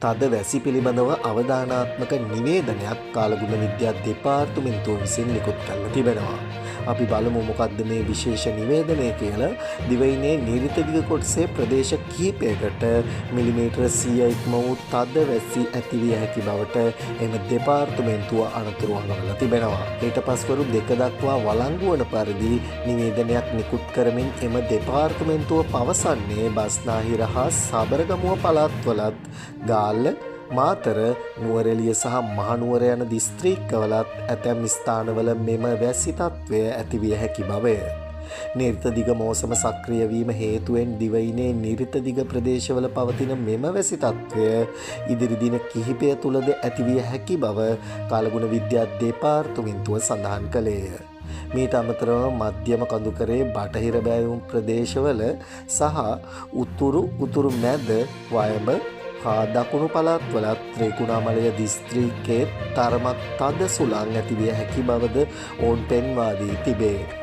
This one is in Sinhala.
තද වැසි පිළිබඳව අවධානාත්මක නිවේදනයක් කාලගුණ විද්‍යා දෙපාර්තමේන්තුව විසින් නිකුත් කරලා තිබෙනවා. අපි බලමු මොකක්ද මේ විශේෂ නිවේදනය කියලා. දිවයිනේ නිරිත දිග කොටසේ ප්‍රදේශ කිහිපයකට මිලිමීටර 100 ඉක්ම වූ තද වැසි ඇතිවිය හැකි බවට එම දෙපාර්තමේන්තුව අනතුරු අඟවලා තිබෙනවා. ඊට පස්වරු 2 දක්වා වළංගු වන පරිදි නිවේදනයක් නිකුත් කරමින් එම දෙපාර්තමේන්තුව පවසන්නේ බස්නාහිර හා සබරගමුව පළාත්වලත් ගාල්ල මාතර නුවරඑළිය සහ මහනුවර යන දිස්ත්‍රික්කවලත් ඇතැම් ස්ථානවල මෙම වැසි තත්ත්වය ඇතිවිය හැකි බවය. නිරිත දිග මෝසම සක්‍රිය වීම හේතුවෙන් දිවයිනේ නිරිත දිග ප්‍රදේශවල පවතින මෙම වැසි තත්ත්වය ඉදිරි දින කිහිපය තුලද ඇතිවිය හැකි බව කාලගුණ විද්‍යා දෙපාර්තමේන්තුව සඳහන් කළේය. මීට අමතරව මධ්‍යම කඳුකරේ බටහිර බැයුම් ප්‍රදේශවල සහ උතුරු මැද වයඹ හා දකුණු පළාත්වලත් ත්‍රිකුණාමලය දිස්ත්‍රික්කයේ තරමක් තද සුළං ඇතිවිය හැකි බවද ඔවුන් පෙන්වා දී තිබේ.